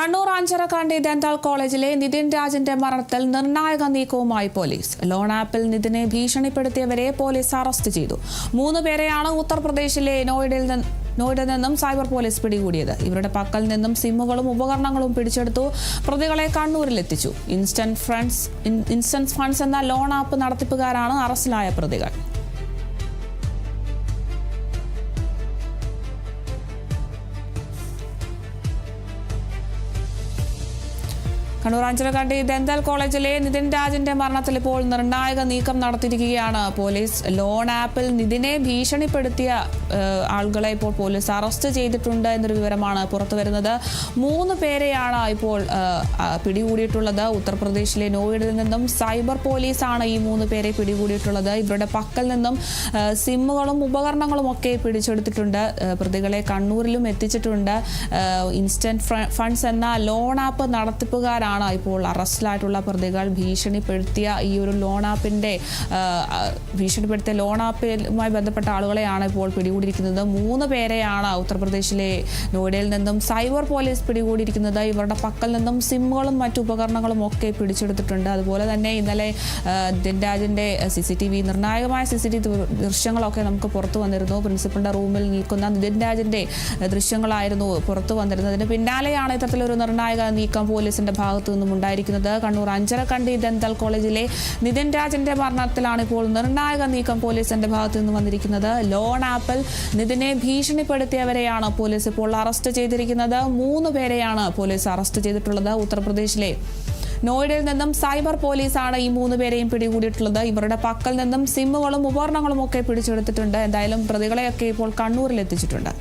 കണ്ണൂർ അഞ്ചരക്കണ്ടി ദന്താൽ കോളേജിലെ നിതിൻ രാജിന്റെ മരണത്തിൽ നിർണായക നീക്കവുമായി പോലീസ്. ലോൺ ആപ്പിൽ നിതിനെ ഭീഷണിപ്പെടുത്തിയവരെ പോലീസ് അറസ്റ്റ് ചെയ്തു. 3 പേരെയാണ് ഉത്തർപ്രദേശിലെ നോയിഡയിൽ നിന്നും സൈബർ പോലീസ് പിടികൂടിയത്. ഇവരുടെ പക്കൽ നിന്നും സിമ്മുകളും ഉപകരണങ്ങളും പിടിച്ചെടുത്തു. പ്രതികളെ കണ്ണൂരിലെത്തിച്ചു. ഇൻസ്റ്റന്റ് ഫണ്ട്സ് എന്ന ലോൺ ആപ്പ് നടത്തിപ്പുകാരാണ് അറസ്റ്റിലായ പ്രതികൾ. കണ്ണൂർ അഞ്ചരക്കണ്ടി ദന്താൽ കോളേജിലെ നിതിൻ രാജിന്റെ മരണത്തിൽ ഇപ്പോൾ നിർണായക നീക്കം നടത്തിയിരിക്കുകയാണ് പോലീസ്. ലോൺ ആപ്പിൽ നിതിനെ ഭീഷണിപ്പെടുത്തിയ ആളുകളെ ഇപ്പോൾ പോലീസ് അറസ്റ്റ് ചെയ്തിട്ടുണ്ട് എന്നൊരു വിവരമാണ് പുറത്തുവരുന്നത്. 3 പേരെയാണ് ഇപ്പോൾ പിടികൂടിയിട്ടുള്ളത്. ഉത്തർപ്രദേശിലെ നോയിഡയിൽ നിന്നും സൈബർ പോലീസാണ് ഈ 3 പേരെ പിടികൂടിയിട്ടുള്ളത്. ഇവരുടെ പക്കൽ നിന്നും സിമ്മുകളും ഉപകരണങ്ങളും ഒക്കെ പിടിച്ചെടുത്തിട്ടുണ്ട്. പ്രതികളെ കണ്ണൂരിലും എത്തിച്ചിട്ടുണ്ട്. ഇൻസ്റ്റന്റ് ഫണ്ട്സ് എന്ന ലോൺ ആപ്പ് നടത്തിപ്പുകാരാണ് ഇപ്പോൾ അറസ്റ്റിലായിട്ടുള്ള പ്രതികൾ. ഭീഷണിപ്പെടുത്തിയ ലോൺ ആപ്പുമായി ബന്ധപ്പെട്ട ആളുകളെയാണ് ഇപ്പോൾ പിടികൂടിയിരിക്കുന്നത്. 3 പേരെയാണ് ഉത്തർപ്രദേശിലെ നോയിഡയിൽ നിന്നും സൈബർ പോലീസ് പിടികൂടിയിരിക്കുന്നത്. ഇവരുടെ പക്കൽ നിന്നും സിമ്മുകളും മറ്റു ഉപകരണങ്ങളും ഒക്കെ പിടിച്ചെടുത്തിട്ടുണ്ട്. അതുപോലെ തന്നെ ഇന്നലെ നിതിൻ രാജിന്റെ നിർണായകമായ CCTV ദൃശ്യങ്ങളൊക്കെ നമുക്ക് പുറത്തു വന്നിരുന്നു. പ്രിൻസിപ്പലിന്റെ റൂമിൽ നിൽക്കുന്ന നിതിൻ രാജിന്റെ ദൃശ്യങ്ങളായിരുന്നു പുറത്തു വന്നിരുന്നതിന് പിന്നാലെയാണ് ഇത്തരത്തിലൊരു നിർണായക നീക്കം പോലീസിന്റെ ഭാഗത്തു നിന്നും ഉണ്ടായിരിക്കുന്നത്. കണ്ണൂർ അഞ്ചരക്കണ്ടി ദന്താൽ കോളേജിലെ നിതിൻ രാജിന്റെ മരണത്തിലാണ് ഇപ്പോൾ നിർണായക നീക്കം പോലീസിന്റെ ഭാഗത്തു നിന്ന് വന്നിരിക്കുന്നത്. ലോൺ ആപ്പിൽ നിതിനെ ഭീഷണിപ്പെടുത്തിയവരെയാണ് പോലീസ് ഇപ്പോൾ അറസ്റ്റ് ചെയ്തിരിക്കുന്നത്. 3 പേരെയാണ് പോലീസ് അറസ്റ്റ് ചെയ്തിട്ടുള്ളത്. ഉത്തർപ്രദേശിലെ നോയിഡയിൽ നിന്നും സൈബർ പോലീസാണ് ഈ 3 പേരെയും പിടികൂടിയിട്ടുള്ളത്. ഇവരുടെ പക്കൽ നിന്നും സിമ്മുകളും ഉപകരണങ്ങളും ഒക്കെ പിടിച്ചെടുത്തിട്ടുണ്ട്. എന്തായാലും പ്രതികളെയൊക്കെ ഇപ്പോൾ കണ്ണൂരിൽ എത്തിച്ചിട്ടുണ്ട്.